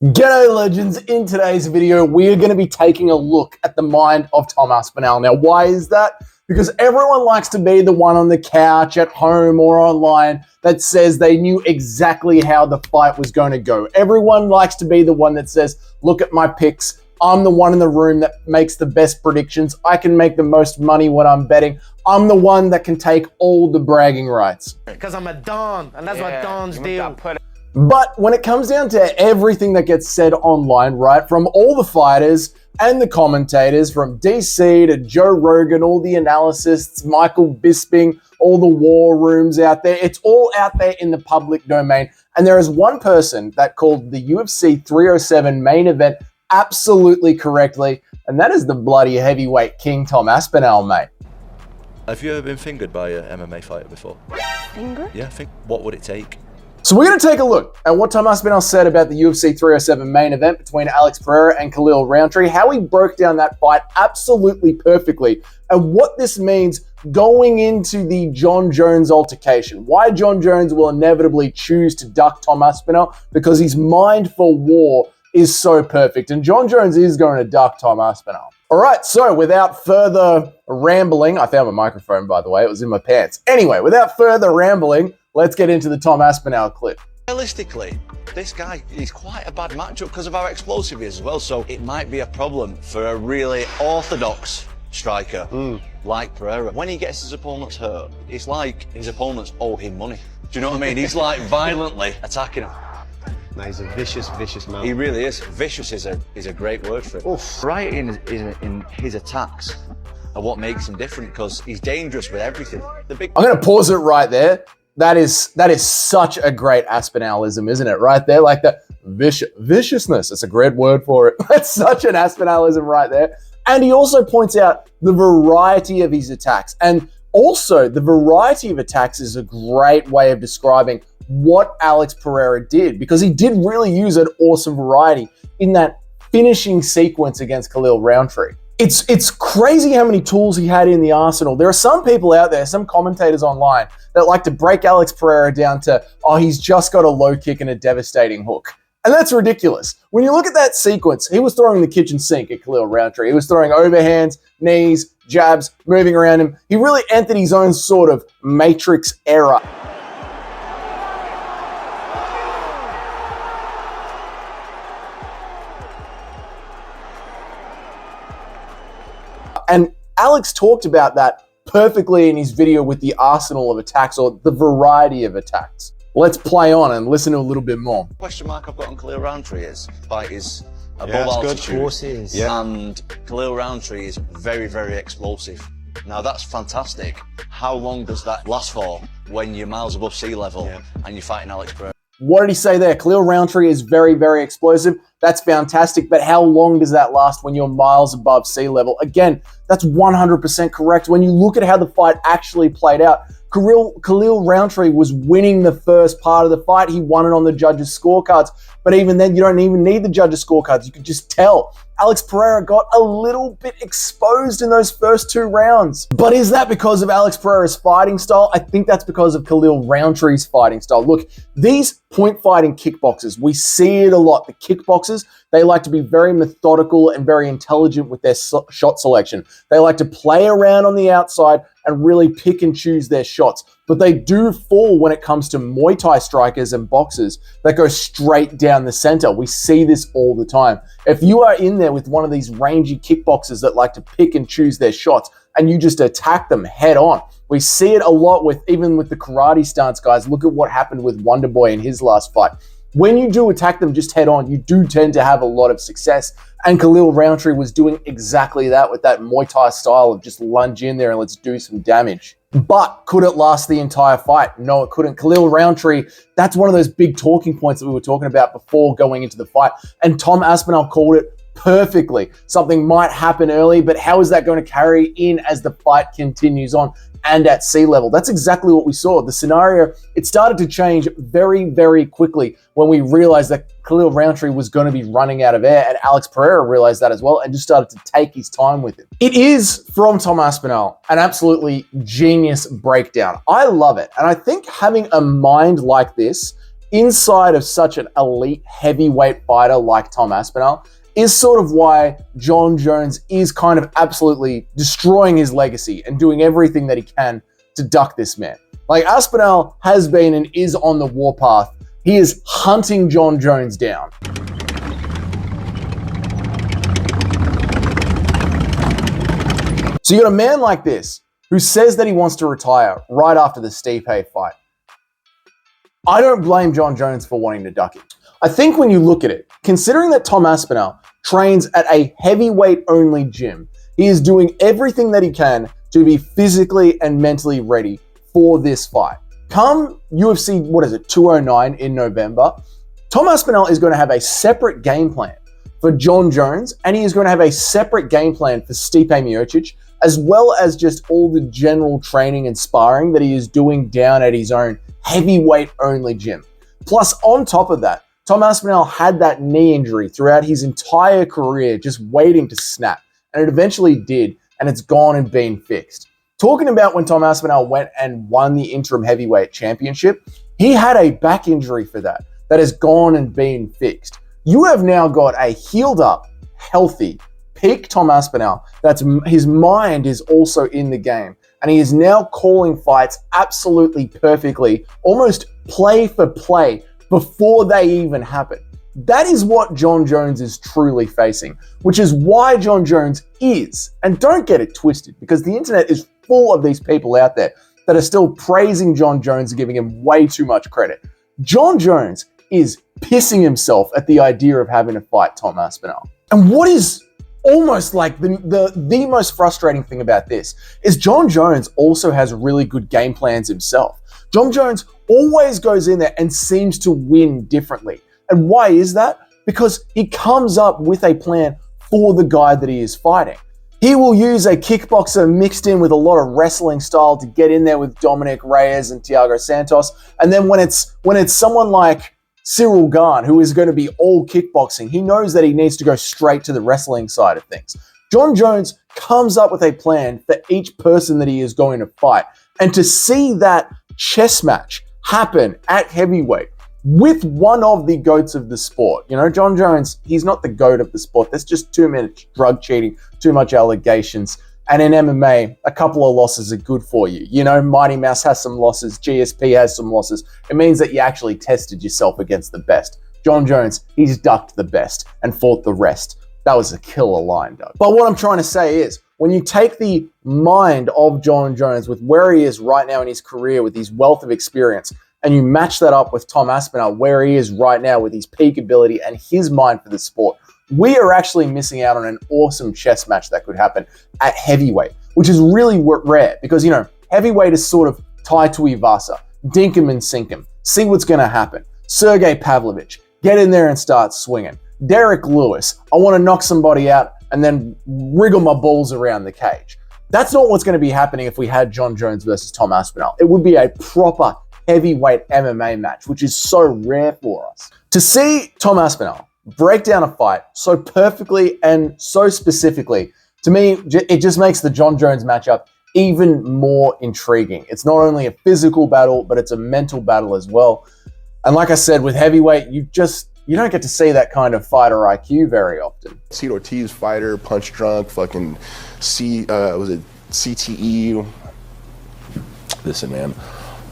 G'day legends, in today's video we are going to be taking a look at the mind of Tom Aspinall. Now why is that? Because everyone likes to be the one on the couch, at home or online that says they knew exactly how the fight was going to go. Everyone likes to be the one that says, look at my picks, I'm the one in the room that makes the best predictions, I can make the most money when I'm betting, I'm the one that can take all the bragging rights. Because I'm a Don, and that's what Dons do. But when it comes down to everything that gets said online, right, from all the fighters and the commentators, from DC to Joe Rogan, all the analysts, Michael Bisping, all the war rooms out there, it's all out there in the public domain. And there is one person that called the UFC 307 main event absolutely correctly, and that is the bloody heavyweight king, Tom Aspinall, mate. Have you ever been fingered by an MMA fighter before? Fingered? Yeah, what would it take? So we're going to take a look at what Tom Aspinall said about the UFC 307 main event between Alex Pereira and Khalil Rountree, how he broke down that fight absolutely perfectly, and what this means going into the Jon Jones altercation. Why Jon Jones will inevitably choose to duck Tom Aspinall, because his mind for war is so perfect, and Jon Jones is going to duck Tom Aspinall. All right, so without further rambling, I found my microphone, by the way, it was in my pants. Anyway, without further rambling, let's get into the Tom Aspinall clip. Realistically, this guy is quite a bad matchup because of how explosive he is as well, so it might be a problem for a really orthodox striker like Pereira. When he gets his opponents hurt, it's like his opponents owe him money. Do you know what I mean? He's like violently attacking him. No, he's a vicious man. He really is. Vicious is a great word for it. Oof. Right in his attacks are what makes him different, because he's dangerous with everything. I'm going to pause it right there. That is such a great Aspinallism, isn't it? Right there, like the viciousness. It's a great word for it. That's such an Aspinallism right there. And he also points out the variety of his attacks. And also, the variety of attacks is a great way of describing what Alex Pereira did, because he did really use an awesome variety in that finishing sequence against Khalil Rountree. It's crazy how many tools he had in the arsenal. There are some people out there, some commentators online, that like to break Alex Pereira down to, oh, he's just got a low kick and a devastating hook. And that's ridiculous. When you look at that sequence, he was throwing the kitchen sink at Khalil Rountree. He was throwing overhands, knees, jabs, moving around him. He really entered his own sort of matrix era. And Alex talked about that perfectly in his video with the arsenal of attacks, or the variety of attacks. Let's play on and listen to a little bit more. The question mark I've got on Khalil Rountree is, fight is above Yeah, it's altitude. good. Of course it is. Yeah. And Khalil Rountree is very, very explosive. Now that's fantastic. How long does that last for when you're miles above sea level and you're fighting Alex Pereira? What did he say there? Khalil Rountree is very, very explosive. That's fantastic. But how long does that last when you're miles above sea level? Again, that's 100% correct. When you look at how the fight actually played out, Khalil Rountree was winning the first part of the fight. He won it on the judges' scorecards. But even then, you don't even need the judges' scorecards. You could just tell Alex Pereira got a little bit exposed in those first two rounds. But is that because of Alex Pereira's fighting style? I think that's because of Khalil Rountree's fighting style. Look, these point fighting kickboxers, we see it a lot. The kickboxers, they like to be very methodical and very intelligent with their shot selection. They like to play around on the outside and really pick and choose their shots. But they do fall when it comes to Muay Thai strikers and boxers that go straight down the center. We see this all the time. If you are in there with one of these rangy kickboxers that like to pick and choose their shots, and you just attack them head on. We see it a lot even with the karate stance guys. Look at what happened with Wonder Boy in his last fight. When you do attack them just head on, you do tend to have a lot of success. And Khalil Rountree was doing exactly that with that Muay Thai style of just lunge in there and let's do some damage. But could it last the entire fight? No, it couldn't. Khalil Rountree, that's one of those big talking points that we were talking about before going into the fight. And Tom Aspinall called it perfectly. Something might happen early, but how is that going to carry in as the fight continues on and at sea level? That's exactly what we saw. The scenario, it started to change very, very quickly when we realized that Khalil Rountree was going to be running out of air, and Alex Pereira realized that as well and just started to take his time with it. It is, from Tom Aspinall, an absolutely genius breakdown. I love it. And I think having a mind like this inside of such an elite heavyweight fighter like Tom Aspinall is sort of why Jon Jones is kind of absolutely destroying his legacy and doing everything that he can to duck this man. Like, Aspinall has been and is on the warpath. He is hunting Jon Jones down. So you got a man like this who says that he wants to retire right after the Stipe fight. I don't blame Jon Jones for wanting to duck it. I think when you look at it, considering that Tom Aspinall trains at a heavyweight-only gym, he is doing everything that he can to be physically and mentally ready for this fight. Come UFC, 209 in November, Tom Aspinall is going to have a separate game plan for Jon Jones, and he is going to have a separate game plan for Stipe Miocic, as well as just all the general training and sparring that he is doing down at his own heavyweight-only gym. Plus, on top of that, Tom Aspinall had that knee injury throughout his entire career, just waiting to snap. And it eventually did, and it's gone and been fixed. Talking about when Tom Aspinall went and won the interim heavyweight championship, he had a back injury for that has gone and been fixed. You have now got a healed up, healthy, peak Tom Aspinall. His mind is also in the game. And he is now calling fights absolutely perfectly, almost play for play, before they even happen. That is what Jon Jones is truly facing, which is why Jon Jones is, and don't get it twisted, because the internet is full of these people out there that are still praising Jon Jones and giving him way too much credit. Jon Jones is pissing himself at the idea of having to fight Tom Aspinall. And what is almost like the most frustrating thing about this is Jon Jones also has really good game plans himself. Jon Jones always goes in there and seems to win differently. And why is that? Because he comes up with a plan for the guy that he is fighting. He will use a kickboxer mixed in with a lot of wrestling style to get in there with Dominic Reyes and Thiago Santos. And then when it's someone like Cyril Gane, who is going to be all kickboxing, he knows that he needs to go straight to the wrestling side of things. Jon Jones comes up with a plan for each person that he is going to fight. And to see that chess match happen at heavyweight with one of the GOATs of the sport. You know, Jon Jones, he's not the GOAT of the sport. There's just too much drug cheating, too much allegations. And in MMA, a couple of losses are good for you. You know, Mighty Mouse has some losses, GSP has some losses. It means that you actually tested yourself against the best. Jon Jones, he's ducked the best and fought the rest. That was a killer line, Doug. But what I'm trying to say is, when you take the mind of Jon Jones with where he is right now in his career, with his wealth of experience, and you match that up with Tom Aspinall, where he is right now with his peak ability and his mind for the sport, we are actually missing out on an awesome chess match that could happen at heavyweight, which is really rare because, you know, heavyweight is sort of tied to Ivasa. Dink him and sink him. See what's going to happen. Sergey Pavlovich, get in there and start swinging. Derek Lewis, I want to knock somebody out and then wriggle my balls around the cage. That's not what's going to be happening if we had Jon Jones versus Tom Aspinall. It would be a proper heavyweight MMA match, which is so rare for us. To see Tom Aspinall break down a fight so perfectly and so specifically, to me, it just makes the Jon Jones matchup even more intriguing. It's not only a physical battle, but it's a mental battle as well. And like I said, with heavyweight, you don't get to see that kind of fighter IQ very often. Cedar Ortiz fighter, punch drunk, fucking CTE. Listen, man,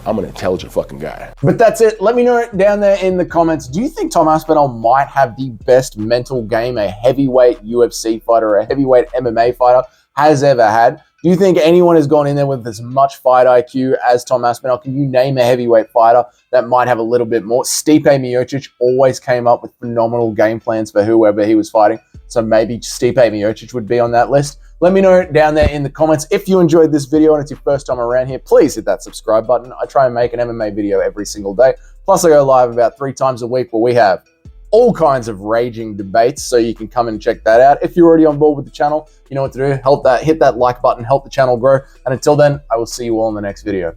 I'm an intelligent fucking guy. But that's it. Let me know down there in the comments. Do you think Tom Aspinall might have the best mental game a heavyweight UFC fighter or a heavyweight MMA fighter has ever had? Do you think anyone has gone in there with as much fight IQ as Tom Aspinall? Can you name a heavyweight fighter that might have a little bit more? Stipe Miocic always came up with phenomenal game plans for whoever he was fighting. So maybe Stipe Miocic would be on that list. Let me know down there in the comments. If you enjoyed this video and it's your first time around here, please hit that subscribe button. I try and make an MMA video every single day. Plus, I go live about 3 times a week where we have all kinds of raging debates, so you can come and check that out. If you're already on board with the channel, you know what to do. Hit that like button, help the channel grow. And until then, I will see you all in the next video.